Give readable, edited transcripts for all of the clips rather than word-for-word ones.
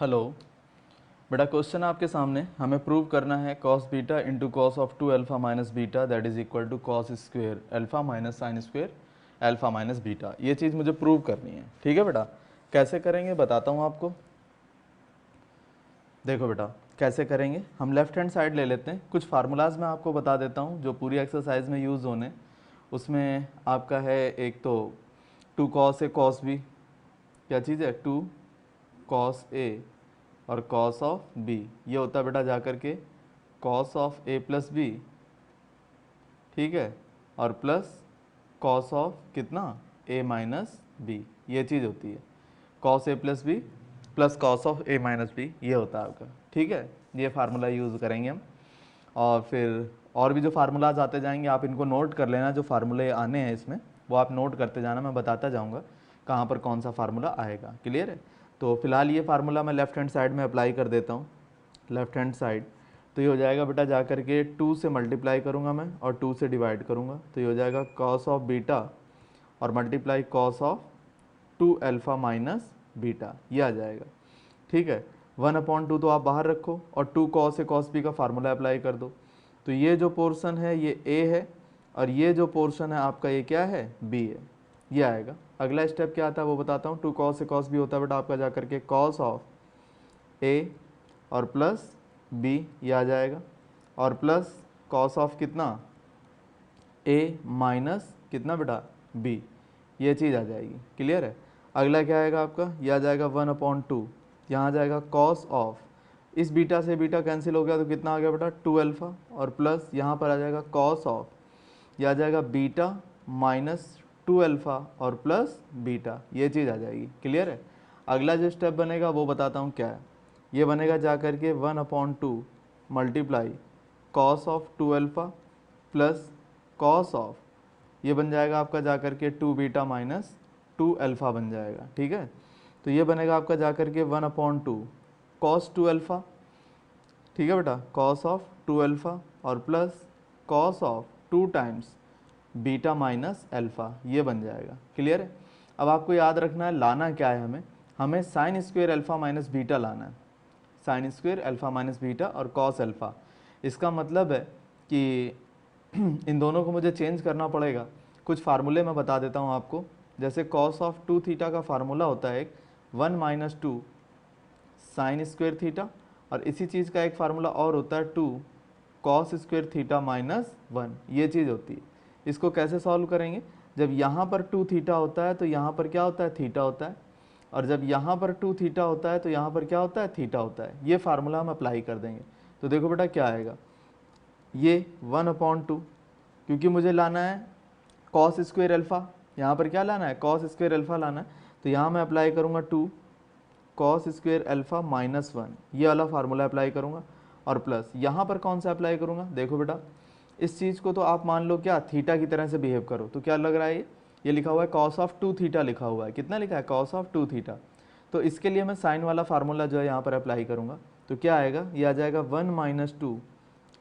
Hello बेटा, question आपके सामने हमें प्रूव करना है cos beta into cos of 2 alpha minus beta that is equal to cos square alpha minus sine square alpha minus beta. ये चीज़ मुझे प्रूव करनी है। ठीक है बेटा, कैसे करेंगे बताता हूँ आपको। देखो बेटा, कैसे करेंगे, हम लेफ्ट हैंड साइड ले लेते हैं। कुछ फार्मूलाज मैं आपको बता देता हूँ जो पूरी एक्सरसाइज में यूज़ होने। उसमें आपका है एक तो 2 कॉस ए कॉस बी, क्या चीज़ है 2 कॉस ए और कॉस ऑफ बी। ये होता है बेटा जा करके cos of A plus B, ठीक है, और प्लस कॉस ऑफ कितना ए माइनस बी। ये चीज़ होती है cos A plus B plus cos of A minus B, ये होता है आपका। ठीक है, ये फार्मूला यूज़ करेंगे हम। और फिर और भी जो फार्मूलाज आते जाएंगे आप इनको नोट कर लेना। जो फार्मूले आने हैं इसमें वो आप नोट करते जाना, मैं बताता जाऊँगा कहाँ पर कौन सा फार्मूला आएगा। क्लियर है? तो फिलहाल ये फार्मूला मैं लेफ्ट हैंड साइड में अप्लाई कर देता हूँ। लेफ्ट हैंड साइड तो ये हो जाएगा बेटा जा करके 2 से मल्टीप्लाई करूँगा मैं और 2 से डिवाइड करूँगा, तो ये हो जाएगा कॉस ऑफ बीटा और multiply cos of 2 alpha minus beta, ये आ जाएगा। ठीक है, 1/2 तो आप बाहर रखो और 2 कॉस ए कॉस बी का फार्मूला अप्लाई कर दो। तो ये जो पोर्शन है ये ए है और ये जो पोर्शन है आपका ये क्या है, बी है। ये आएगा। अगला स्टेप क्या आता है वो बताता हूँ। 2 कॉस ए कॉस बी होता है बेटा आपका जा करके कॉस ऑफ ए और प्लस बी, ये आ जाएगा, और प्लस कॉस ऑफ कितना ए माइनस कितना बेटा बी, ये चीज़ आ जाएगी। क्लियर है? अगला क्या आएगा आपका, ये आ जाएगा 1/2, यहाँ आ जाएगा कॉस ऑफ, इस बीटा से बीटा कैंसिल हो गया तो कितना आ गया बेटा 2 अल्फ़ा, और प्लस यहाँ पर आ जाएगा कॉस ऑफ, ये आ जाएगा बीटा माइनस 2 अल्फ़ा और प्लस बीटा, ये चीज़ आ जाएगी। क्लियर है? अगला जो स्टेप बनेगा वो बताता हूँ क्या है। ये बनेगा जा करके 1/2 multiply cos of 2 alpha plus cos of, ये बन जाएगा आपका जा करके 2 बीटा माइनस 2 अल्फ़ा बन जाएगा। ठीक है, तो ये बनेगा आपका जा करके 1/2 कॉस 2 अल्फ़ा, ठीक है बेटा, कॉस ऑफ 2 अल्फ़ा और plus cos of 2 times beta minus alpha, ये बन जाएगा। क्लियर है? अब आपको याद रखना है लाना क्या है, हमें sign square alpha minus beta लाना है। Sign square alpha minus beta और कॉस अल्फ़ा, इसका मतलब है कि इन दोनों को मुझे चेंज करना पड़ेगा। कुछ फार्मूले मैं बता देता हूँ आपको। जैसे कॉस ऑफ 2 थीटा का फार्मूला होता है एक 1 माइनस 2 साइन स्क्वेयर थीटा, और इसी चीज़ का एक फार्मूला और होता है 2 कॉस स्क्वेयर थीटा माइनस 1, ये चीज़ होती है। इसको कैसे सॉल्व करेंगे, जब यहाँ पर 2 थीटा होता है तो यहाँ पर क्या होता है, थीटा होता है, और जब यहाँ पर 2 थीटा होता है तो यहाँ पर क्या होता है, थीटा होता है। ये फार्मूला हम अप्लाई कर देंगे। तो देखो बेटा क्या आएगा, ये 1/2, क्योंकि मुझे लाना है कॉस स्क्वेयर अल्फ़ा, यहाँ पर क्या लाना है, कॉस स्क्वेयर अल्फ़ा लाना है, तो यहाँ मैं अप्लाई करूँगा 2 कॉस स्क्वेयर अल्फ़ा माइनस 1, ये वाला फार्मूला अप्लाई करूँगा, और प्लस यहाँ पर कौन सा अप्लाई करूँगा। देखो बेटा, इस चीज़ को तो आप मान लो क्या थीटा की तरह से बिहेव करो, तो क्या लग रहा है, ये लिखा हुआ है कॉस ऑफ 2 थीटा लिखा हुआ है। कितना लिखा है, कॉस ऑफ 2 थीटा। तो इसके लिए मैं साइन वाला फार्मूला जो है यहाँ पर अप्लाई करूँगा, तो क्या आएगा, ये आ जाएगा 1 माइनस 2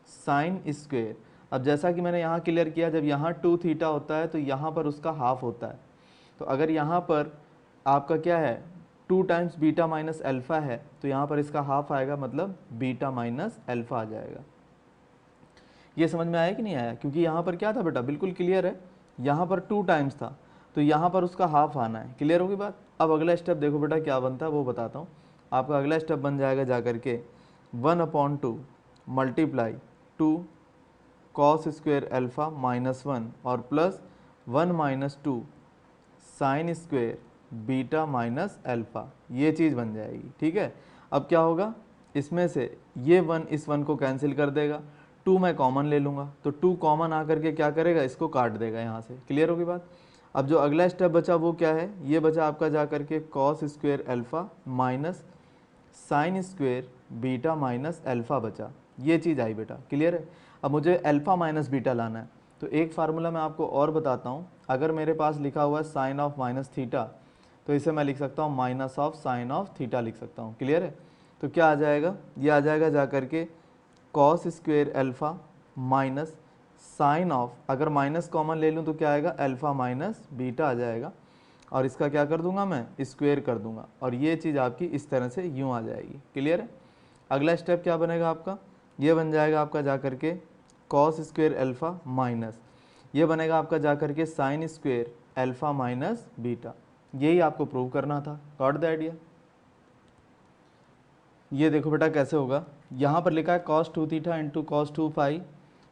साइन स्क्वेयर। अब जैसा कि मैंने यहाँ क्लियर किया, जब यहाँ 2 थीटा होता है तो यहाँ पर उसका हाफ होता है। तो अगर यहाँ पर आपका क्या है 2 टाइम्स बीटा माइनस अल्फ़ा है, तो यहाँ पर इसका हाफ आएगा, मतलब बीटा माइनस अल्फ़ा आ जाएगा। ये समझ में आया कि नहीं आया, क्योंकि यहाँ पर क्या था बेटा, बिल्कुल क्लियर है, यहाँ पर 2 टाइम्स था तो यहाँ पर उसका हाफ आना है। क्लियर होगी बात? अब अगला स्टेप देखो बेटा क्या बनता है वो बताता हूँ आपका। अगला स्टेप बन जाएगा जा करके 1/2 multiply 2 cos square alpha minus 1 और plus 1 minus 2 sine square beta minus alpha, ये चीज़ बन जाएगी। ठीक है, अब क्या होगा, इसमें से ये 1 इस 1 को कैंसिल कर देगा, 2 मैं कॉमन ले लूँगा, तो 2 कॉमन आकर के क्या करेगा, इसको काट देगा यहाँ से। क्लियर होगी बात? अब जो अगला स्टेप बचा वो क्या है, ये बचा आपका जा करके cos square alpha minus sine square beta minus alpha बचा, ये चीज़ आई बेटा। क्लियर है? अब मुझे अल्फ़ा माइनस बीटा लाना है, तो एक फार्मूला मैं आपको और बताता हूँ। अगर मेरे पास लिखा हुआ है साइन ऑफ माइनस थीटा, तो इसे मैं लिख सकता हूँ minus of sine of theta लिख सकता हूँ। क्लियर है? तो क्या आ जाएगा, ये आ जाएगा जा करके cos square alpha minus sine of, अगर माइनस कॉमन ले लूँ तो क्या आएगा, अल्फ़ा माइनस बीटा आ जाएगा, और इसका क्या कर दूंगा मैं, स्क्वायर कर दूंगा, और ये चीज़ आपकी इस तरह से यूँ आ जाएगी। क्लियर है। अगला स्टेप क्या बनेगा आपका, ये बन जाएगा आपका जा करके कॉस स्क्वायर अल्फ़ा माइनस, ये बनेगा आपका जा करके sine square alpha minus beta. यही आपको प्रूव करना था। Got the idea. ये देखो बेटा कैसे होगा, यहाँ पर लिखा है cos 2 theta into cos 2 phi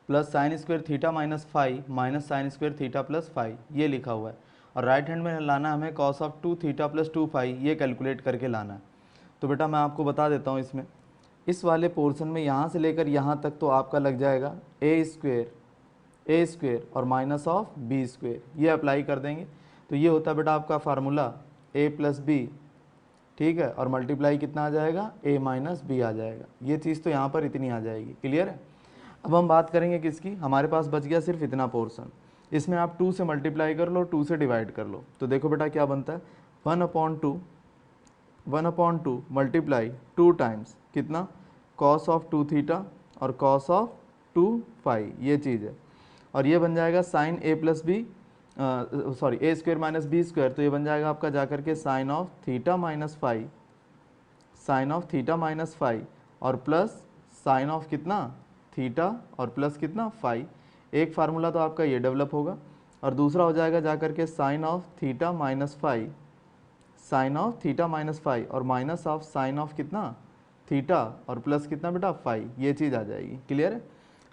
plus sine square theta minus phi minus sine square theta plus phi, ये लिखा हुआ है। और राइट हैंड में लाना हमें cos of 2 theta plus 2 phi, ये कैलकुलेट करके लाना है। तो बेटा मैं आपको बता देता हूँ, इसमें इस वाले पोर्शन में यहाँ से लेकर यहाँ तक तो आपका लग जाएगा ए स्क्वायर और माइनस ऑफ बी स्क्वायर, ये अप्लाई कर देंगे तो ये होता है बेटा आपका फार्मूला ए प्लस बी, ठीक है, और मल्टीप्लाई कितना आ जाएगा, ए माइनस बी आ जाएगा। ये चीज़ तो यहाँ पर इतनी आ जाएगी। क्लियर है। अब हम बात करेंगे किसकी, हमारे पास बच गया सिर्फ इतना पोर्शन, इसमें आप 2 से मल्टीप्लाई कर लो, 2 से डिवाइड कर लो, तो देखो बेटा क्या बनता है 1/2 मल्टीप्लाई 2 टाइम्स कितना कॉस ऑफ 2 थीटा और कॉस ऑफ 2 फाई, ये चीज़ है। और ये बन जाएगा sine A plus B sorry A square minus B square, तो ये बन जाएगा आपका जाकर के sine of theta minus phi और प्लस साइन ऑफ कितना थीटा और प्लस कितना फाई। एक फार्मूला तो आपका ये डेवलप होगा और दूसरा हो जाएगा जाकर के sine of theta minus phi और माइनस ऑफ साइन ऑफ कितना थीटा और प्लस कितना बेटा फाई, ये चीज़ आ जाएगी। क्लियर है।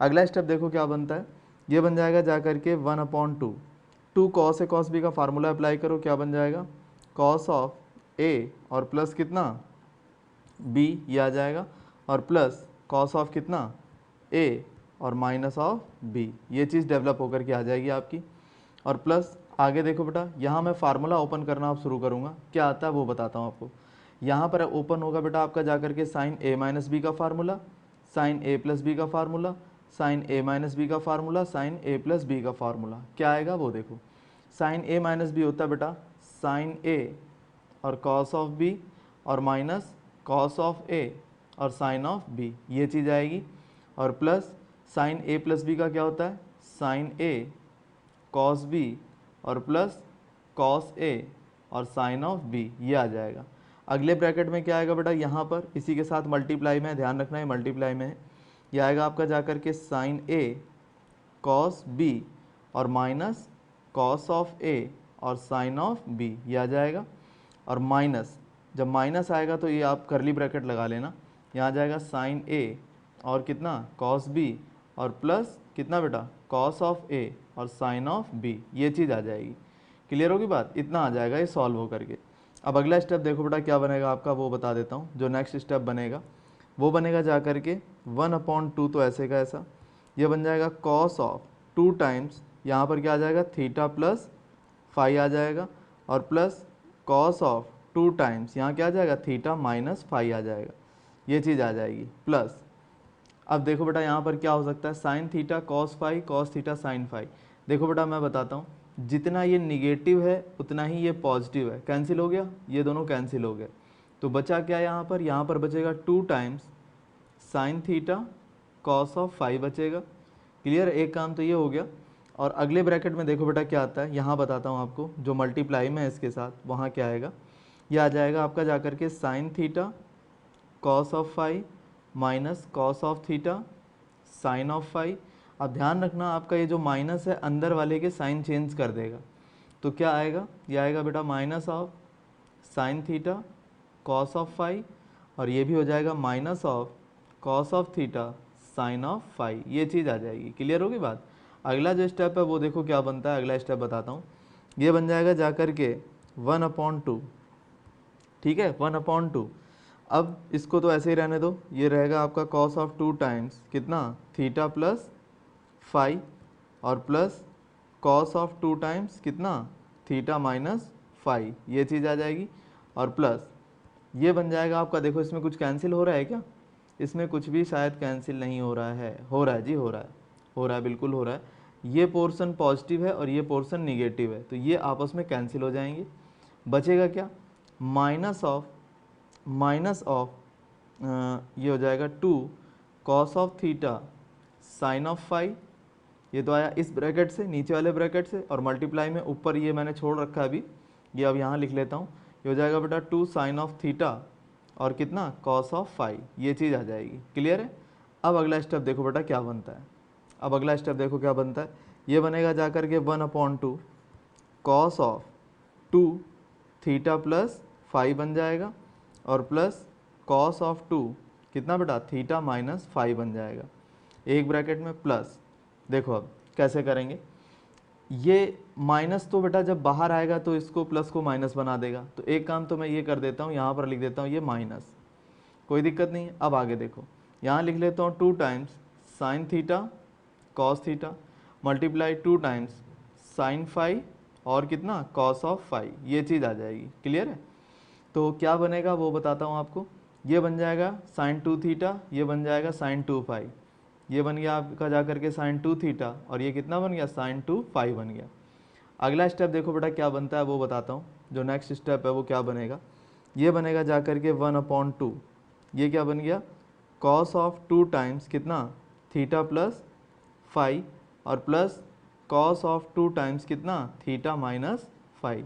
अगला स्टेप देखो क्या बनता है, ये बन जाएगा जाकर के 1/2 2 कॉस ए कॉस बी का फार्मूला अप्लाई करो, क्या बन जाएगा कॉस ऑफ ए और प्लस कितना बी, ये आ जाएगा, और प्लस कॉस ऑफ कितना ए और माइनस ऑफ बी, ये चीज़ डेवलप होकर के आ जाएगी आपकी। और प्लस आगे देखो बेटा, यहाँ मैं फार्मूला ओपन करना आप शुरू करूँगा, क्या आता है वो बताता हूँ आपको। यहाँ पर ओपन होगा बेटा आपका जाकर के साइन ए माइनस बी का formula, sign A plus B का formula, sign A minus B का formula, sign A plus B का फार्मूला, क्या आएगा वो देखो। साइन ए माइनस बी होता है बेटा साइन ए और कॉस ऑफ बी और माइनस कॉस ऑफ ए और साइन ऑफ बी, ये चीज़ आएगी। और plus sine A plus B का क्या होता है साइन ए कॉस बी और प्लस कॉस ए और साइन ऑफ बी, ये आ जाएगा। अगले ब्रैकेट में क्या आएगा बेटा, यहाँ पर इसी के साथ मल्टीप्लाई में, ध्यान रखना है मल्टीप्लाई में है, ये आएगा आपका जाकर के साइन ए कॉस बी और माइनस कॉस ऑफ ए और साइन ऑफ बी, ये आ जाएगा। और माइनस, जब माइनस आएगा तो ये आप करली ब्रैकेट लगा लेना, यहाँ आ जाएगा साइन ए और कितना कॉस बी और प्लस कितना बेटा कॉस ऑफ ए और साइन ऑफ बी, ये चीज़ आ जाएगी। क्लियर होगी बात, इतना आ जाएगा ये सॉल्व हो करके। अब अगला स्टेप देखो बेटा क्या बनेगा आपका, वो बता देता हूँ। जो नेक्स्ट स्टेप बनेगा वो बनेगा जा करके 1/2, तो ऐसे का ऐसा ये बन जाएगा कॉस ऑफ 2 टाइम्स, यहाँ पर क्या आ जाएगा थीटा प्लस फाई आ जाएगा, और प्लस कॉस ऑफ 2 टाइम्स यहाँ क्या आ जाएगा थीटा माइनस फाई आ जाएगा, ये चीज़ आ जाएगी। प्लस अब देखो बेटा यहाँ पर क्या हो सकता है sine theta cos phi, cos theta sine phi. देखो बेटा मैं बताता हूँ, जितना ये निगेटिव है उतना ही ये पॉजिटिव है, कैंसिल हो गया, ये दोनों कैंसिल हो गए, तो बचा क्या यहाँ पर बचेगा 2 times sine theta cos of phi बचेगा। क्लियर, एक काम तो ये हो गया। और अगले ब्रैकेट में देखो बेटा क्या आता है, यहाँ बताता हूँ आपको, जो मल्टीप्लाई में है इसके साथ वहाँ क्या आएगा, ये आ जाएगा आपका जाकर के sine theta cos of phi minus cos of theta sine of phi. अब ध्यान रखना आपका ये जो माइनस है अंदर वाले के साइन चेंज कर देगा, तो क्या आएगा, ये आएगा बेटा minus of sine theta cos of phi, और ये भी हो जाएगा minus of cos of theta sine of phi, ये चीज़ आ जाएगी। क्लियर होगी बात। अगला जो स्टेप है वो देखो क्या बनता है, अगला स्टेप बताता हूँ, ये बन जाएगा जाकर के 1/2, ठीक है 1/2। अब इसको तो ऐसे ही रहने दो, ये रहेगा आपका कॉस ऑफ 2 टाइम्स कितना थीटा प्लस फाई और प्लस कॉस ऑफ 2 टाइम्स कितना थीटा माइनस फाई, ये चीज़ आ जाएगी। और प्लस ये बन जाएगा आपका, देखो इसमें कुछ कैंसिल हो रहा है क्या, इसमें कुछ भी शायद कैंसिल नहीं हो रहा है, हो रहा है जी, हो रहा है बिल्कुल हो रहा है। ये पोर्शन पॉजिटिव है और ये पोर्शन निगेटिव है, तो ये आपस में कैंसिल हो जाएंगे। बचेगा क्या माइनस ऑफ ये हो जाएगा 2 cos of theta sine of phi, ये तो आया इस ब्रैकेट से नीचे वाले ब्रैकेट से, और मल्टीप्लाई में ऊपर ये मैंने छोड़ रखा है अभी, ये अब यहाँ लिख लेता हूँ, ये हो जाएगा बेटा 2 साइन ऑफ थीटा और कितना कॉस ऑफ फाई, ये चीज़ आ जाएगी। क्लियर है। अब अगला स्टेप देखो बेटा क्या बनता है, अब अगला स्टेप देखो क्या बनता है, ये बनेगा जा कर के 1/2 cos of 2 theta plus phi बन जाएगा और प्लस कॉस ऑफ 2 कितना बेटा थीटा माइनस फाई बन जाएगा, एक ब्रैकेट में प्लस। देखो अब कैसे करेंगे, ये माइनस तो बेटा जब बाहर आएगा तो इसको प्लस को माइनस बना देगा, तो एक काम तो मैं ये कर देता हूँ, यहाँ पर लिख देता हूँ ये माइनस, कोई दिक्कत नहीं है। अब आगे देखो, यहाँ लिख लेता हूँ 2 times sine theta cos theta multiply 2 times sine phi और कितना कॉस ऑफ फाई, ये चीज़ आ जाएगी। क्लियर है। तो क्या बनेगा वो बताता हूँ आपको, ये बन जाएगा साइन 2 थीटा, ये बन जाएगा साइन 2 फाई, ये बन गया आपका जा करके साइन 2 थीटा और ये कितना बन गया साइन 2 फाई बन गया। अगला स्टेप देखो बेटा क्या बनता है वो बताता हूँ, जो नेक्स्ट स्टेप है वो क्या बनेगा, ये बनेगा जा करके 1/2, ये क्या बन गया कॉस ऑफ 2 टाइम्स कितना थीटा प्लस फाई और प्लस कॉस ऑफ 2 टाइम्स कितना थीटा माइनस फाई,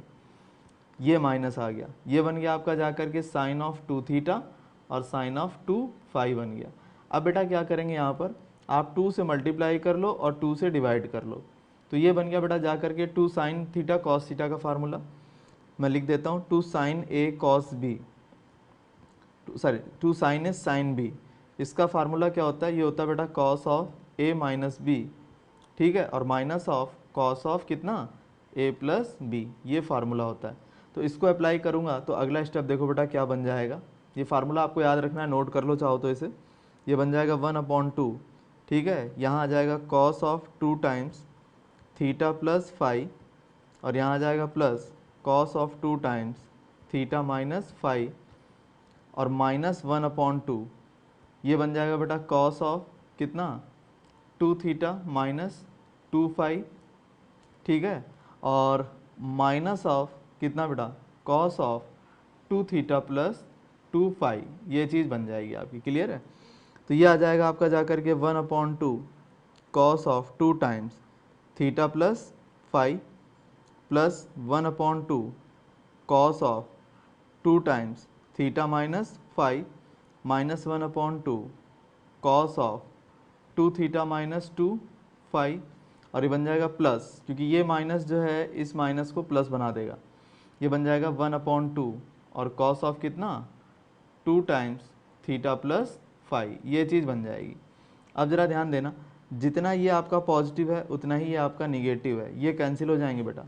ये माइनस आ गया, ये बन गया आपका जा करके साइन ऑफ 2 थीटा और साइन ऑफ 2 फाई बन गया। अब बेटा क्या करेंगे, यहाँ पर आप 2 से मल्टीप्लाई कर लो और 2 से डिवाइड कर लो, तो ये बन गया बेटा जा करके 2 साइन थीटा कॉस थीटा का फार्मूला, मैं लिख देता हूँ 2 sine A cos B, sorry 2 sine A sine B, इसका फार्मूला क्या होता है, ये होता है बेटा cos of A minus B, ठीक है, और माइनस ऑफ कॉस ऑफ कितना ए प्लस बी, ये फार्मूला होता है। तो इसको अप्लाई करूँगा तो अगला स्टेप देखो बेटा क्या बन जाएगा, ये फार्मूला आपको याद रखना है, नोट कर लो चाहो तो इसे, ये बन जाएगा 1/2, ठीक है, यहाँ आ जाएगा cos of 2 times theta plus phi और यहाँ आ जाएगा plus cos of 2 times theta minus phi और माइनस 1/2, ये बन जाएगा बेटा कॉस ऑफ कितना 2 थीटा माइनस 2 फाई, ठीक है, और माइनस ऑफ कितना बेटा cos of 2 theta plus 2 phi, ये चीज़ बन जाएगी आपकी। क्लियर है। तो ये आ जाएगा आपका जा करके 1/2 cos of 2 times theta plus phi plus 1/2 cos of 2 times theta minus phi minus 1/2 cos of 2 theta minus 2 phi और ये बन जाएगा प्लस, क्योंकि ये माइनस जो है इस माइनस को प्लस बना देगा, ये बन जाएगा 1/2 और कॉस ऑफ कितना 2 टाइम्स थीटा प्लस फाई, ये चीज़ बन जाएगी। अब ज़रा ध्यान देना, जितना ये आपका पॉजिटिव है उतना ही ये आपका निगेटिव है, ये कैंसिल हो जाएंगे बेटा,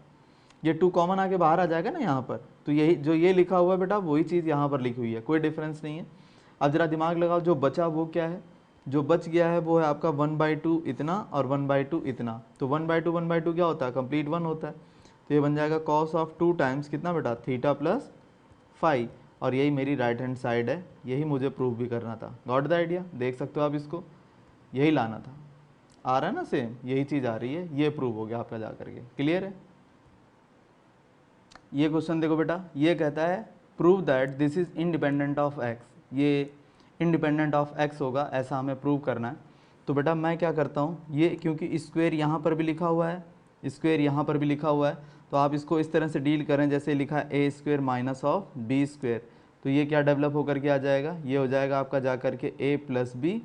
ये 2 कॉमन आके बाहर आ जाएगा ना यहाँ पर, तो यही जो ये लिखा हुआ है बेटा वही चीज़ यहाँ पर लिखी हुई है, कोई डिफरेंस नहीं है। अब ज़रा दिमाग लगाओ, जो बचा वो क्या है, जो बच गया है वो है आपका 1/2 इतना और 1/2 इतना, तो 1/2 क्या होता है कंप्लीट 1 होता है, तो ये बन जाएगा कॉस ऑफ 2 टाइम्स कितना बेटा थीटा प्लस फाई और यही मेरी राइट हैंड साइड है, यही मुझे प्रूव भी करना था। गॉट द आइडिया, देख सकते हो आप इसको, यही लाना था, आ रहा है ना सेम, यही चीज़ आ रही है, ये प्रूव हो गया आपका जा करके। क्लियर है। ये क्वेश्चन देखो बेटा, ये कहता है prove that this is independent of x, ये इंडिपेंडेंट ऑफ एक्स होगा, ऐसा हमें प्रूव करना है। तो बेटा मैं क्या करता हूँ, ये क्योंकि स्क्वायर यहाँ पर भी लिखा हुआ है, स्क्वायर यहाँ पर भी लिखा हुआ है, तो आप इसको इस तरह से डील करें जैसे लिखा है a square minus of b square, तो ये क्या डेवलप होकर के आ जाएगा, ये हो जाएगा आपका जा करके ए प्लस बी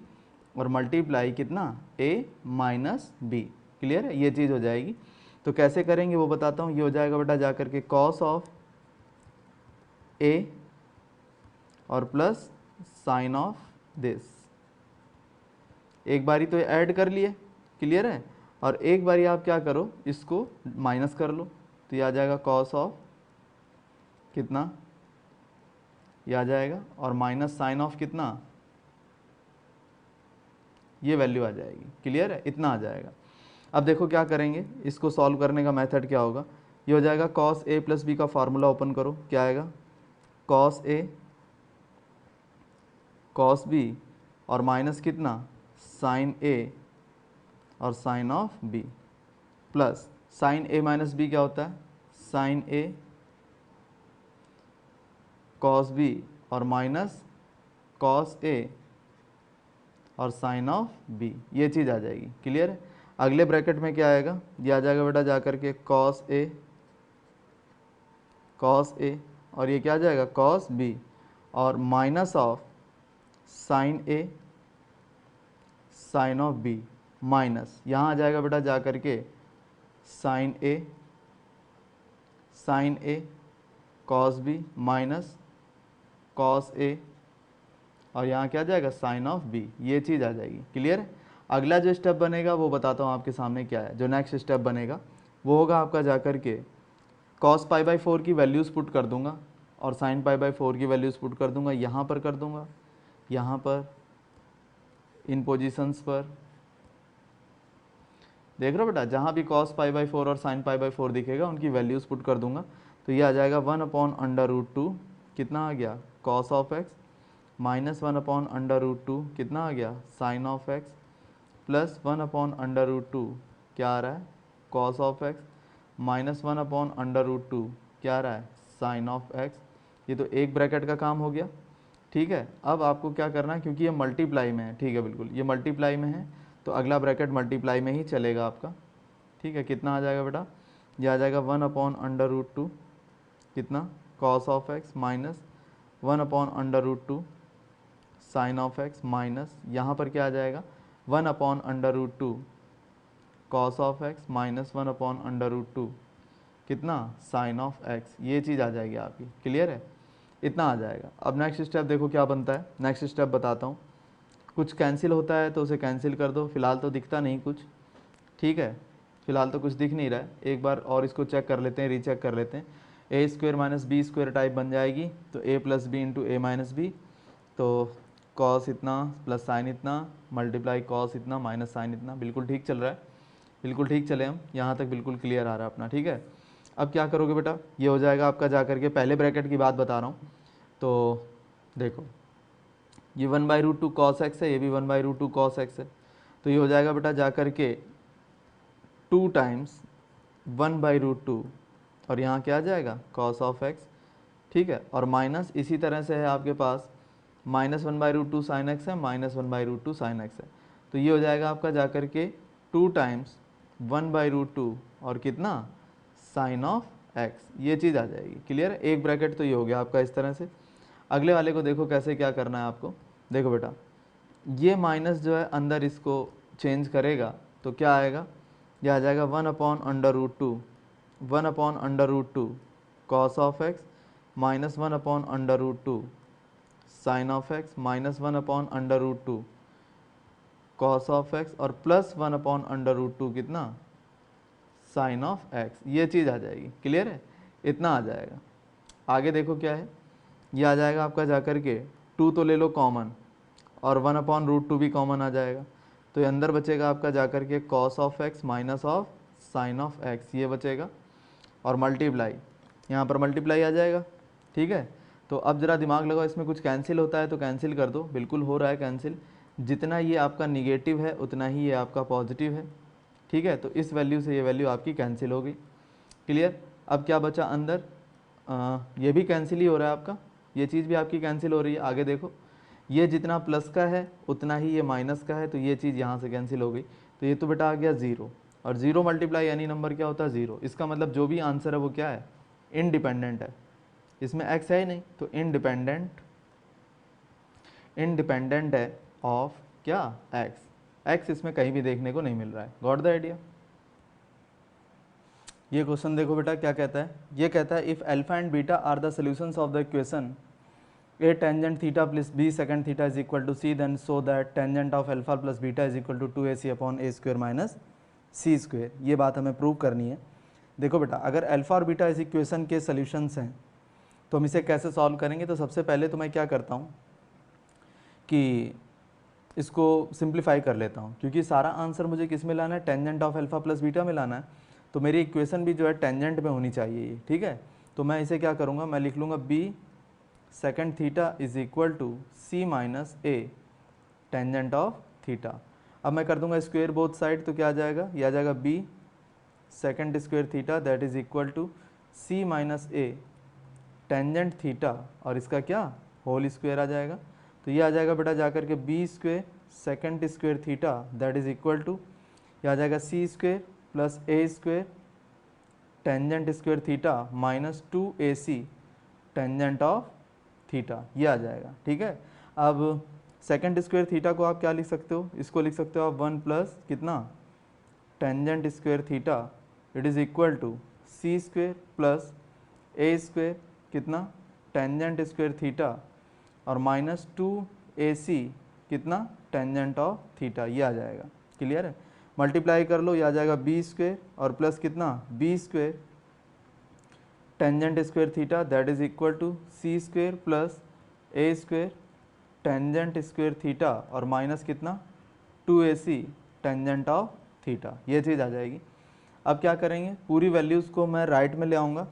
और मल्टीप्लाई कितना ए माइनस बी। क्लियर है, ये चीज़ हो जाएगी। तो कैसे करेंगे वो बताता हूँ, ये हो जाएगा बेटा जा करके कॉस ऑफ ए और प्लस साइन ऑफ दिस, एक बारी तो ऐड कर लिए। क्लियर है। और एक बारी आप क्या करो, इसको माइनस कर लो, तो ये आ जाएगा कॉस ऑफ कितना, ये आ जाएगा और माइनस साइन ऑफ कितना, ये वैल्यू आ जाएगी। क्लियर है, इतना आ जाएगा। अब देखो क्या करेंगे, इसको सॉल्व करने का मेथड क्या होगा, ये हो जाएगा कॉस ए प्लस बी का फार्मूला ओपन करो, क्या आएगा कॉस ए कॉस बी और माइनस कितना साइन ए और sine of B plus sine A minus B क्या होता है साइन ए कॉस बी और माइनस कॉस ए और साइन ऑफ बी, ये चीज़ आ जाएगी। क्लियर है। अगले ब्रैकेट में क्या आएगा, ये आ जाएगा बेटा जा करके कॉस ए कॉस ए, और ये क्या आ जाएगा कॉस बी, और minus of sine A sine of B, minus यहाँ आ जाएगा बेटा जा करके sine A cos B minus cos A, और यहाँ क्या आ जाएगा साइन ऑफ बी, ये चीज़ आ जाएगी। क्लियर है? अगला जो स्टेप बनेगा वो बताता हूँ आपके सामने क्या है। जो नेक्स्ट स्टेप बनेगा वो होगा आपका जा करके कॉस पाई बाई 4 की वैल्यूज़ पुट कर दूंगा और साइन पाई बाई 4 की वैल्यूज़ पुट कर दूंगा, यहाँ पर कर दूंगा, यहाँ पर इन पोजीशंस पर देख रहे हो बेटा, जहाँ भी कॉस पाई बाई 4 और साइन पाई बाई 4 दिखेगा उनकी वैल्यूज़ पुट कर दूंगा। तो ये आ जाएगा 1/√2 कितना आ गया कॉस ऑफ एक्स, माइनस 1/√2 कितना आ गया साइन ऑफ एक्स, प्लस 1/√2 क्या आ रहा है कॉस ऑफ एक्स, माइनस 1/√2 क्या आ रहा है साइन ऑफ एक्स। ये तो एक ब्रैकेट का काम हो गया। ठीक है, अब आपको क्या करना है, क्योंकि ये मल्टीप्लाई में है, ठीक है बिल्कुल ये मल्टीप्लाई में है, तो अगला ब्रैकेट मल्टीप्लाई में ही चलेगा आपका। ठीक है, कितना आ जाएगा बेटा, ये आ जाएगा 1/√2 कितना cos of X, minus 1/√2 sine of X, minus यहाँ पर क्या आ जाएगा 1/√2 कॉस ऑफ एक्स, माइनस 1/√2 कितना साइन ऑफ एक्स, ये चीज़ आ जाएगी आपकी। क्लियर है? इतना आ जाएगा। अब नेक्स्ट स्टेप देखो क्या बनता है। नेक्स्ट स्टेप बताता हूँ, कुछ कैंसिल होता है तो उसे कैंसिल कर दो, फिलहाल तो दिखता नहीं कुछ। ठीक है, फिलहाल तो कुछ दिख नहीं रहा है, एक बार और इसको चेक कर लेते हैं, रीचेक कर लेते हैं। A square minus B square type बन जाएगी, तो a plus b into a minus b, तो कॉस इतना प्लस साइन इतना मल्टीप्लाई कॉस इतना माइनस साइन इतना। बिल्कुल ठीक चल रहा है, बिल्कुल ठीक चले हम, यहाँ तक बिल्कुल क्लियर आ रहा है अपना। ठीक है, अब क्या करोगे बेटा, ये हो जाएगा आपका जा करके, पहले ब्रैकेट की बात बता रहा हूँ, तो देखो ये 1/√2 कॉस एक्स है, ये भी 1/√2 कॉस एक्स है, तो ये हो जाएगा बेटा जा करके 2 टाइम्स 1/√2, और यहाँ क्या आ जाएगा कॉस ऑफ एक्स। ठीक है, और माइनस इसी तरह से है आपके पास माइनस 1/√2 साइन एक्स है, माइनस 1/√2 साइन एक्स है, तो ये हो जाएगा आपका जा करके 2 टाइम्स 1/√2 और कितना साइन ऑफ एक्स, ये चीज़ आ जाएगी। क्लियर है? एक ब्रैकेट तो ये हो गया आपका इस तरह से। अगले वाले को देखो कैसे क्या करना है आपको। देखो बेटा, ये माइनस जो है अंदर इसको चेंज करेगा तो क्या आएगा, यह आ जाएगा 1/√2 cos of X, minus 1/√2 sine of X, minus 1/√2 cos of X, और प्लस 1/√2 कितना साइन ऑफ एक्स, ये चीज़ आ जाएगी। क्लियर है? इतना आ जाएगा। आगे देखो क्या है, ये आ जाएगा आपका जा करके 2 तो ले लो कॉमन, और 1/√2 भी कॉमन आ जाएगा, तो ये अंदर बचेगा आपका जा करके cos of X minus of sine of x, ये बचेगा, और मल्टीप्लाई यहाँ पर मल्टीप्लाई आ जाएगा। ठीक है, तो अब ज़रा दिमाग लगाओ, इसमें कुछ कैंसिल होता है तो कैंसिल कर दो, बिल्कुल हो रहा है कैंसिल, जितना ये आपका निगेटिव है उतना ही ये आपका पॉजिटिव है। ठीक है, तो इस वैल्यू से ये वैल्यू आपकी कैंसिल हो गई। क्लियर? अब क्या बचा अंदर, ये भी कैंसिल ही हो रहा है आपका, ये चीज़ भी आपकी कैंसिल हो रही है। आगे देखो, ये जितना प्लस का है उतना ही ये माइनस का है, तो ये चीज़ यहाँ से कैंसिल हो गई, तो ये तो बेटा आ गया 0, और 0 मल्टीप्लाई एनी नंबर क्या होता है 0। इसका मतलब जो भी आंसर है वो क्या है, इनडिपेंडेंट है, इसमें x है ही नहीं, तो इनडिपेंडेंट है ऑफ क्या x इसमें कहीं भी देखने को नहीं मिल रहा है। Got the idea? ये क्वेश्चन देखो बेटा क्या कहता है, ये कहता है if alpha and beta are the solutions of the equation a tangent theta plus b secant theta is equal to c, then so that tangent of alpha plus beta is equal to 2ac upon a square minus c square। ये बात हमें prove करनी है। देखो बेटा, अगर alpha और beta इस इक्वेशन के सॉल्यूशंस हैं तो हम इसे कैसे सॉल्व करेंगे, तो सबसे पहले तो मैं क्या करता हूँ कि इसको सिंप्लीफाई कर लेता हूँ, क्योंकि सारा आंसर मुझे किस में लाना है, tangent of alpha plus beta में लाना है, तो मेरी इक्वेशन भी जो है टेंजेंट में होनी चाहिए ये। ठीक है, तो मैं इसे क्या करूँगा, मैं लिख लूँगा b secant theta is equal to c minus a tangent of theta. अब मैं कर दूंगा स्क्वायर बोथ साइड, तो क्या आ जाएगा, ये आ जाएगा b secant square theta that is equal to c minus a tangent theta, और इसका क्या होल स्क्वायर आ जाएगा, तो ये आ जाएगा बेटा जाकर के b square secant square theta that is equal to, ये आ जाएगा c square plus a square tangent square theta minus 2ac tangent of theta, ये आ जाएगा। ठीक है, अब सेकंड स्क्वायर थीटा को आप क्या लिख सकते हो, इसको लिख सकते हो आप 1 प्लस कितना tangent square theta it is equal to C square plus A square कितना टेंजेंट स्क्वायर थीटा और माइनस 2ac कितना टेंजेंट ऑफ थीटा, ये आ जाएगा। क्लियर है, मल्टीप्लाई कर लो, ये आ जाएगा बी स्क्वायर और प्लस कितना B square tangent square theta that is equal to C square plus A square tangent square theta और माइनस कितना 2ac टेंजेंट ऑफ थीटा, ये चीज़ आ जाएगी। अब क्या करेंगे, पूरी वैल्यूज़ को मैं राइट में ले आऊँगा,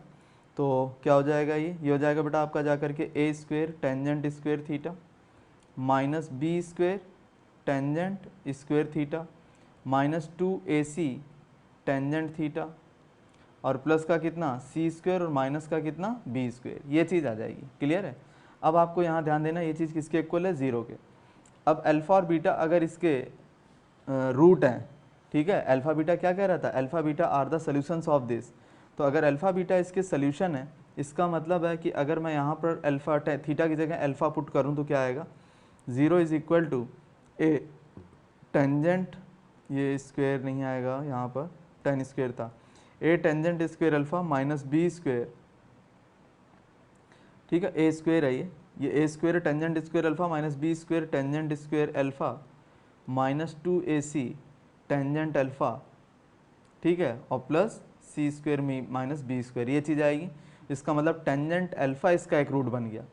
तो क्या हो जाएगा, ये हो जाएगा बेटा आपका जा करके a square tangent square theta minus B square tangent square theta minus 2ac tangent theta और प्लस का कितना सी स्क्वायर और माइनस का कितना बी स्क्वायर, ये चीज़ आ जाएगी। क्लियर है, अब आपको यहाँ ध्यान देना ये चीज़ किसके इक्वल है, 0 के। अब अल्फ़ा और बीटा अगर इसके रूट हैं, ठीक है, अल्फ़ा बीटा क्या कह रहा था, alpha beta are the solutions of this, तो अगर अल्फ़ा बीटा इसके सोल्यूशन है, इसका मतलब है कि अगर मैं यहाँ पर अल्फ़ा थीटा की जगह अल्फ़ा पुट करूँ तो क्या आएगा, 0 is equal to a tangent, ये स्क्वायर नहीं आएगा यहाँ पर, टेन स्क्वायर था, a tangent square alpha minus B square, ठीक है, ए स्क्वायर है ये a square tangent square alpha minus B square tangent square alpha minus 2ac tangent alpha, ठीक है, और प्लस सी स्क्वायर माइनस बी स्क्वायर, ये चीज़ आएगी। इसका मतलब टेंजेंट अल्फ़ा इसका एक रूट बन गया।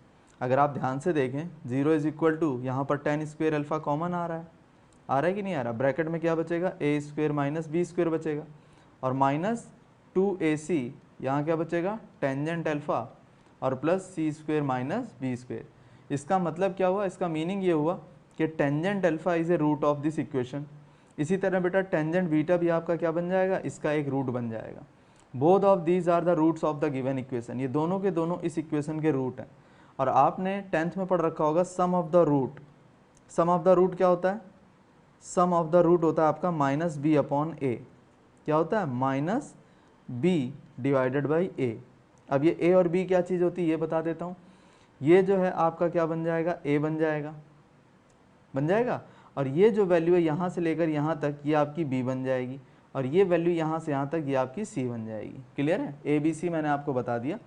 अगर आप ध्यान से देखें 0 इज़ इक्वल टू यहाँ पर टेन स्क्वायर अल्फ़ा कॉमन आ रहा है कि नहीं आ रहा, ब्रैकेट में क्या बचेगा, A square minus B square बचेगा और माइनस 2ac यहाँ क्या बचेगा टेंजेंट अल्फ़ा और प्लस सी स्क्वायर माइनस बी स्क्वायर। इसका मतलब क्या हुआ, इसका मीनिंग ये हुआ कि tangent alpha is a root of this equation. इसी तरह बेटा टेंजेंट बीटा भी आपका क्या बन जाएगा, इसका एक रूट बन जाएगा। Both of these are the roots of the given equation, ये दोनों के दोनों इस इक्वेशन के रूट हैं। और आपने 10th में पढ़ रखा होगा sum of the root, sum of the root क्या होता है, सम ऑफ द रूट होता है आपका माइनस बी अपॉन ए, क्या होता है माइनस बी डिवाइडेड बाई ए। अब ये ए और बी क्या चीज़ होती है ये बता देता हूँ, ये जो है आपका क्या बन जाएगा, ए बन जाएगा और ये जो वैल्यू है यहाँ से लेकर यहाँ तक ये आपकी बी बन जाएगी और ये वैल्यू यहाँ से यहाँ तक ये आपकी सी बन जाएगी। क्लियर है, ए बी सी मैंने आपको बता दिया।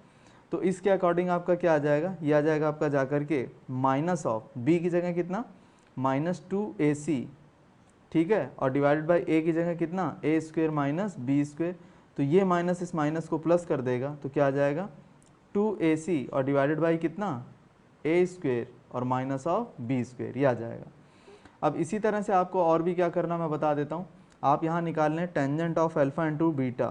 तो इसके अकॉर्डिंग आपका क्या आ जाएगा, ये आ जाएगा आपका जा कर के माइनस ऑफ बी की जगह कितना माइनस 2ac, ठीक है, और डिवाइडेड बाई ए की जगह कितना ए स्क्वायर माइनस बी स्क्वायर, तो ये माइनस इस माइनस को प्लस कर देगा तो क्या आ जाएगा 2ac और डिवाइडेड बाई कितना ए स्क्वायर और माइनस ऑफ बी स्क्वायर, ये आ जाएगा। अब इसी तरह से आपको और भी क्या करना मैं बता देता हूँ, आप यहाँ निकाल लें tangent of alpha into beta,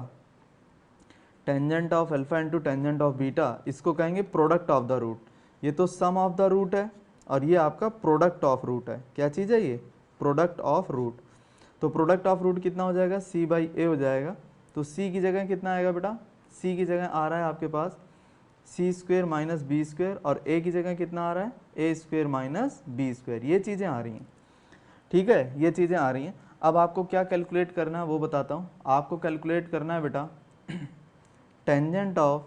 tangent of alpha into tangent of beta, इसको कहेंगे प्रोडक्ट ऑफ द रूट। ये तो सम ऑफ द रूट है और ये आपका प्रोडक्ट ऑफ रूट है। क्या चीज़ है ये, प्रोडक्ट ऑफ रूट। तो प्रोडक्ट ऑफ रूट कितना हो जाएगा, c बाई ए हो जाएगा। तो c की जगह कितना आएगा बेटा, c की जगह आ रहा है आपके पास सी स्क्वायर माइनस बी स्क्वायर और a की जगह कितना आ रहा है a square minus B square, ये चीज़ें आ रही हैं। ठीक है, ये चीज़ें आ रही हैं। अब आपको क्या कैलकुलेट करना है वो बताता हूँ। आपको कैलकुलेट करना है बेटा tangent of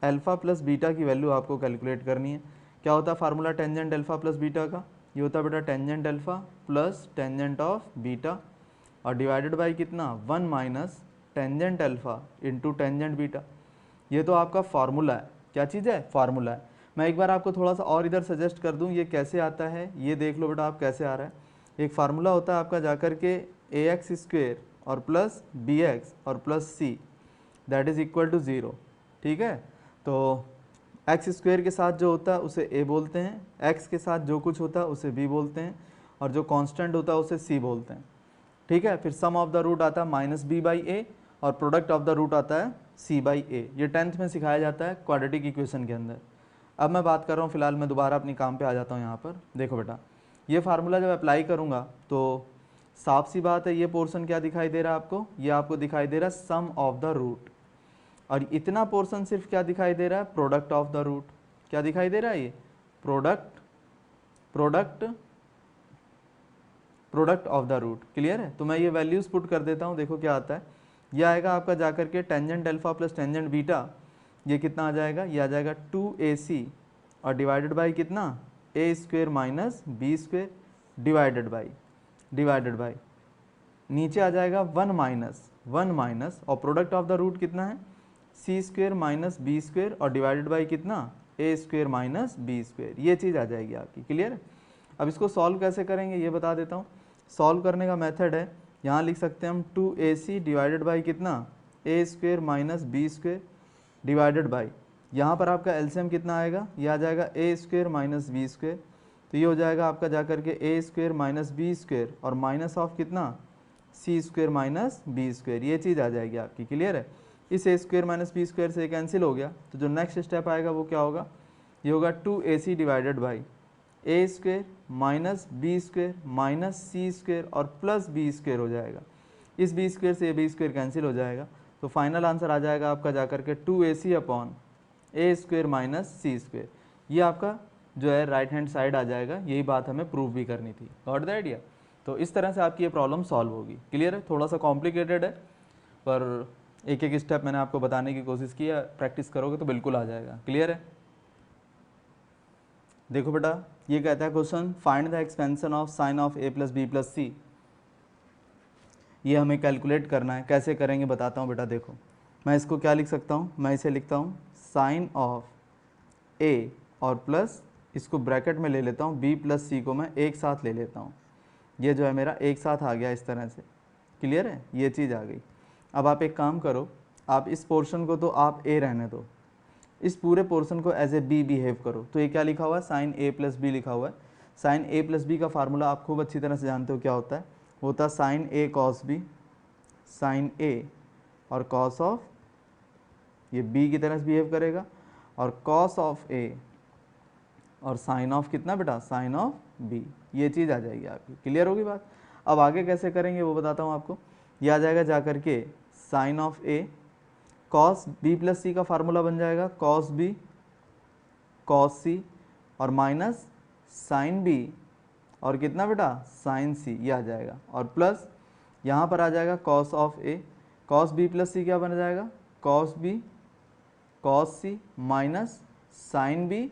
alpha plus beta की वैल्यू आपको कैलकुलेट करनी है। क्या होता है formula tangent alpha plus beta का, ये होता है बेटा tangent alpha plus tangent of beta और डिवाइडेड बाई कितना 1 minus tangent alpha into tangent beta. ये तो आपका फार्मूला है। क्या चीज़ है, फार्मूला है। मैं एक बार आपको थोड़ा सा और इधर सजेस्ट कर दूँ, ये कैसे आता है ये देख लो बेटा आप कैसे आ रहा है। एक फार्मूला होता है आपका जाकर के ए एक्स स्क्वेयर और प्लस बी एक्स और plus C that is equal to 0। ठीक है, तो एक्स स्क्वेयर के साथ जो होता है उसे ए बोलते हैं, एक्स के साथ जो कुछ होता है उसे बी बोलते हैं और जो कांस्टेंट होता है उसे सी बोलते हैं। ठीक है, फिर सम ऑफ द रूट आता है माइनस बी बाई ए और प्रोडक्ट ऑफ द रूट आता है सी बाई ए। ये 10th में सिखाया जाता है क्वाड्रेटिक इक्वेशन के अंदर। अब मैं बात कर रहा हूँ फिलहाल, मैं दोबारा अपनी काम पे आ जाता हूँ यहाँ पर। देखो बेटा, ये फार्मूला जब अप्लाई करूँगा तो साफ सी बात है ये पोर्शन क्या दिखाई दे रहा है आपको, ये आपको दिखाई दे रहा है सम ऑफ द रूट और इतना पोर्शन सिर्फ क्या दिखाई दे रहा है, प्रोडक्ट ऑफ द रूट। क्या दिखाई दे रहा है, ये product of the root. Clear है, तो मैं ये वैल्यूज़ पुट कर देता हूँ। देखो क्या आता है, ये आएगा आपका जाकर के tangent alpha plus tangent beta, ये कितना आ जाएगा, ये आ जाएगा 2ac और डिवाइडेड बाई कितना, a square minus B square divided by नीचे आ जाएगा 1 माइनस और प्रोडक्ट ऑफ द रूट कितना है, सी स्क्वेयर माइनस बी स्क्वेयर और डिवाइडेड बाई कितना, a square minus B square, ये चीज़ आ जाएगी आपकी। क्लियर है। अब इसको सॉल्व कैसे करेंगे ये बता देता हूँ। सॉल्व करने का मेथड है, यहाँ लिख सकते हैं हम 2ac डिवाइडेड बाई कितना, a square minus B square divided by, यहाँ पर आपका एलसीएम कितना आएगा, ये आ जाएगा a square minus B square, तो ये हो जाएगा आपका जाकर के a square minus B square और माइनस ऑफ कितना, c square minus B square, ये चीज़ आ जाएगी आपकी। क्लियर है। इस a square minus B square से कैंसिल हो गया, तो जो नेक्स्ट स्टेप आएगा वो क्या होगा, ये होगा 2ac divided by a square minus B square minus c square और प्लस बी स्क्वेयर हो जाएगा। इस बी स्क्वेयर से बी स्क्वेयर कैंसिल हो जाएगा, तो फाइनल आंसर आ जाएगा आपका जाकर के 2ac अपॉन ए स्क्वेयर माइनस सी स्क्वेयर। ये आपका जो है राइट हैंड साइड आ जाएगा, यही बात हमें प्रूव भी करनी थी। Got the idea. तो इस तरह से आपकी ये प्रॉब्लम सॉल्व होगी। क्लियर है। थोड़ा सा कॉम्प्लिकेटेड है पर एक एक स्टेप मैंने आपको बताने की कोशिश की है, प्रैक्टिस करोगे तो बिल्कुल आ जाएगा। क्लियर है। देखो बेटा, ये कहता है question find the expansion of sine of a plus B plus c. ये हमें कैलकुलेट करना है, कैसे करेंगे बताता हूँ बेटा। देखो मैं इसको क्या लिख सकता हूँ, मैं इसे लिखता हूँ साइन ऑफ a और प्लस इसको ब्रैकेट में ले लेता हूँ b प्लस सी को मैं एक साथ ले लेता हूँ। ये जो है मेरा एक साथ आ गया इस तरह से। क्लियर है, ये चीज़ आ गई। अब आप एक काम करो, आप इस पोर्शन को तो आप a रहने दो, इस पूरे पोर्शन को एज ए बी बिहेव करो। तो ये क्या लिखा हुआ है, साइन a प्लस बी लिखा हुआ है। साइन a प्लस बी का फार्मूला आप खूब अच्छी तरह से जानते हो क्या होता है, वो होता है sine a cos b, sine a और कॉस ऑफ, ये b की तरह से बिहेव करेगा, और कॉस ऑफ a और साइन ऑफ कितना बेटा, साइन ऑफ b, ये चीज़ आ जाएगी आपकी। क्लियर होगी बात। अब आगे कैसे करेंगे वो बताता हूँ आपको। ये आ जाएगा जाकर के sine of a cos b plus c का फार्मूला बन जाएगा कॉस b कॉस c और माइनस साइन b और कितना बेटा, साइन c, ये आ जाएगा। और प्लस यहाँ पर आ जाएगा cos of a, cos b plus c क्या बन जाएगा, cos b cos c minus sine b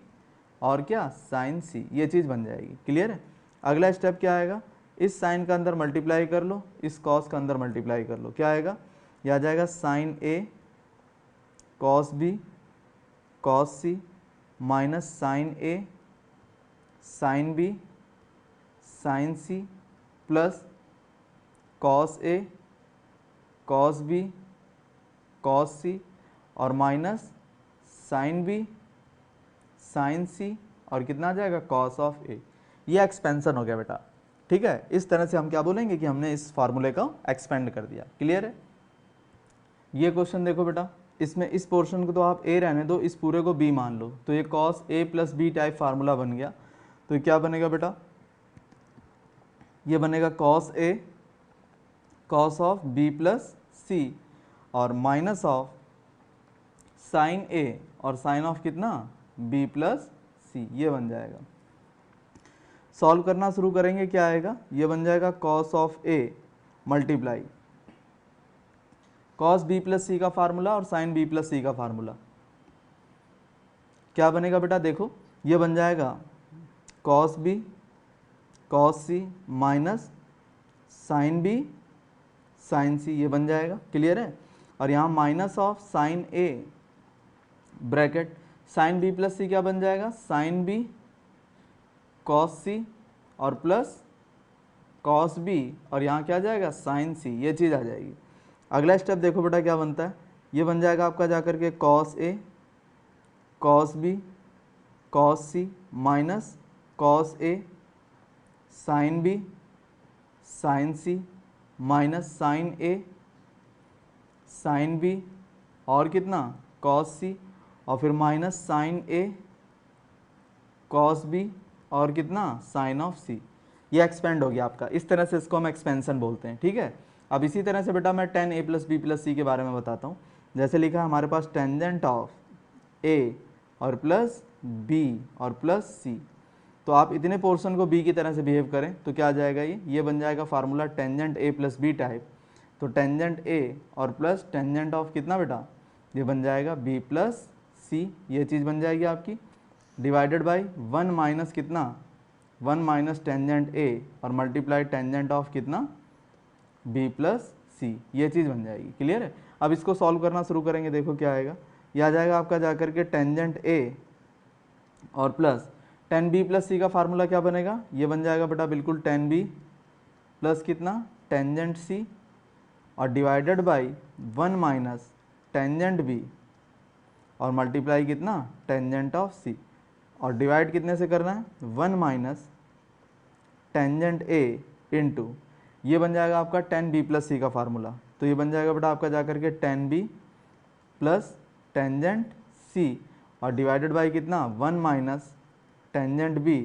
और क्या, साइन c, ये चीज़ बन जाएगी। क्लियर है। अगला स्टेप क्या आएगा, इस साइन का अंदर मल्टीप्लाई कर लो, इस कॉस का अंदर मल्टीप्लाई कर लो, क्या आएगा, यह आ जाएगा sine a cos b cos c minus sine a sine b sine c plus cos a cos b cos c और minus sine b sine c और कितना आ जाएगा, कॉस ऑफ a। ये एक्सपेंशन हो गया बेटा। ठीक है, इस तरह से हम क्या बोलेंगे कि हमने इस फार्मूले का एक्सपेंड कर दिया। क्लियर है। ये क्वेश्चन देखो बेटा, इसमें इस पोर्शन को तो आप a रहने दो, इस पूरे को b मान लो, तो ये cos a plus b type formula बन गया। तो ये क्या बनेगा बेटा, ये बनेगा cos a cos of b plus c और माइनस ऑफ साइन a और साइन ऑफ कितना, b प्लस सी, ये बन जाएगा। सॉल्व करना शुरू करेंगे, क्या आएगा, ये बन जाएगा cos of a multiply cos b plus c का फार्मूला और साइन b प्लस सी का फार्मूला, क्या बनेगा बेटा, देखो ये बन जाएगा cos b cos c minus sine b sine c, ये बन जाएगा। क्लियर है। और यहाँ minus of sine a bracket sine b plus c क्या बन जाएगा, साइन b कॉस c और प्लस कॉस b और यहाँ क्या आ जाएगा, साइन c, ये चीज़ आ जाएगी। अगला स्टेप देखो बेटा क्या बनता है, ये बन जाएगा आपका जाकर के cos a cos b cos c minus cos a sine b sine c minus sine a sine b और कितना, कॉस c और फिर minus sine a cos b और कितना, साइन ऑफ c। ये एक्सपेंड हो गया आपका। इस तरह से इसको हम एक्सपेंशन बोलते हैं। ठीक है। अब इसी तरह से बेटा मैं tan a plus B plus c के बारे में बताता हूँ। जैसे लिखा है हमारे पास टेंजेंट ऑफ a और प्लस b और प्लस c, तो आप इतने पोर्शन को b की तरह से बिहेव करें तो क्या आ जाएगा, ये बन जाएगा formula tangent a plus b type, तो टेंजेंट ए और प्लस टेंजेंट ऑफ कितना बेटा, ये बन जाएगा बी प्लस सी, ये चीज़ बन जाएगी आपकी, डिवाइडेड बाई 1 माइनस कितना, 1 माइनस टेंजेंट ए और मल्टीप्लाई टेंजेंट ऑफ कितना, बी प्लस सी, ये चीज़ बन जाएगी। क्लियर है। अब इसको सॉल्व करना शुरू करेंगे, देखो क्या आएगा। ये आ जाएगा आपका जाकर के टेंजेंट ए और plus tan b plus c का फार्मूला क्या बनेगा, ये बन जाएगा बेटा बिल्कुल टेन बी प्लस कितना, टेंजेंट सी और divided by 1 minus tangent b और मल्टीप्लाई कितना, टेंजेंट ऑफ सी, और डिवाइड कितने से करना है, 1 माइनस टेंजेंट ए इंटू, ये बन जाएगा आपका टेन बी प्लस सी का फार्मूला। तो ये बन जाएगा बेटा आपका जाकर के tan b plus tangent c और डिवाइडेड बाई कितना, 1 minus tangent b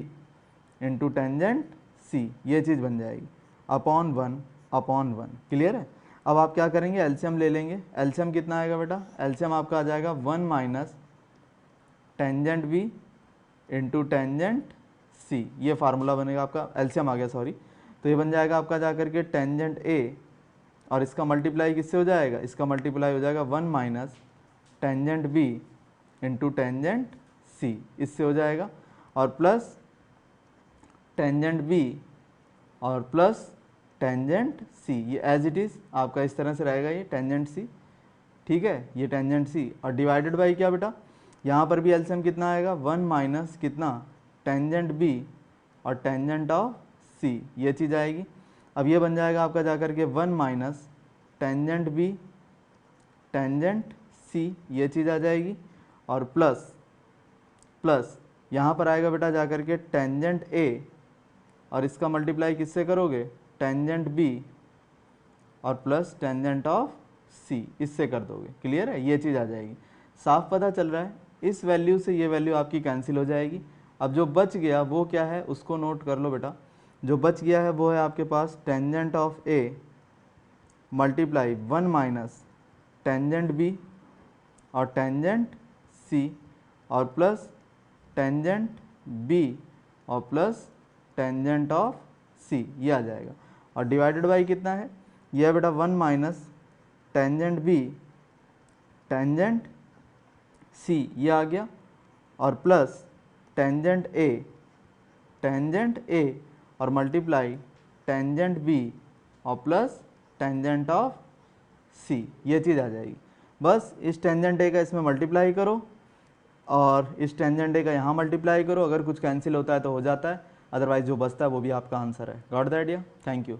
into tangent c, ये चीज़ बन जाएगी अपॉन 1। क्लियर है। अब आप क्या करेंगे, एलसीएम ले लेंगे। एलसीएम कितना आएगा बेटा, एलसीएम आपका आ जाएगा 1 minus tangent b into tangent c, ये फार्मूला बनेगा आपका, एलसीएम आ गया सॉरी। तो ये बन जाएगा आपका जाकर के टेंजेंट ए और इसका मल्टीप्लाई किससे हो जाएगा, इसका मल्टीप्लाई हो जाएगा 1 minus tangent b into tangent c, इससे हो जाएगा, और प्लस टेंजेंट बी और प्लस टेंजेंट सी, ये एज इट इज़ आपका इस तरह से रहेगा, ये टेंजेंट सी, ठीक है, ये टेंजेंट सी, और डिवाइडेड बाई क्या बेटा, यहाँ पर भी एलसीएम कितना आएगा, 1 माइनस कितना, टेंजेंट बी और टेंजेंट ऑफ सी, ये चीज़ आएगी। अब ये बन जाएगा आपका जाकर के 1 minus tangent B tangent c, ये चीज़ आ जाएगी, और प्लस यहाँ पर आएगा बेटा जाकर के टेंजेंट ए और इसका मल्टीप्लाई किससे करोगे, टेंजेंट बी और प्लस टेंजेंट ऑफ सी, इससे कर दोगे। क्लियर है, ये चीज़ आ जाएगी। साफ पता चल रहा है। इस वैल्यू से ये वैल्यू आपकी कैंसिल हो जाएगी। अब जो बच गया वो क्या है, उसको नोट कर लो बेटा। जो बच गया है वो है आपके पास tangent of a multiply 1 minus tangent b और टेंजेंट सी और प्लस टेंजेंट बी और प्लस टेंजेंट ऑफ सी, ये आ जाएगा, और डिवाइडेड बाई कितना है, यह है बेटा 1 minus tangent B tangent c, ये आ गया, और प्लस टेंजेंट ए और मल्टीप्लाई टेंजेंट बी और प्लस टेंजेंट ऑफ सी, ये चीज़ आ जाएगी। बस इस टेंजेंट ए का इसमें मल्टीप्लाई करो और इस टेंजेंट ए का यहाँ मल्टीप्लाई करो, अगर कुछ कैंसिल होता है तो हो जाता है, अदरवाइज जो बचता है वो भी आपका आंसर है। Got the idea, thank you.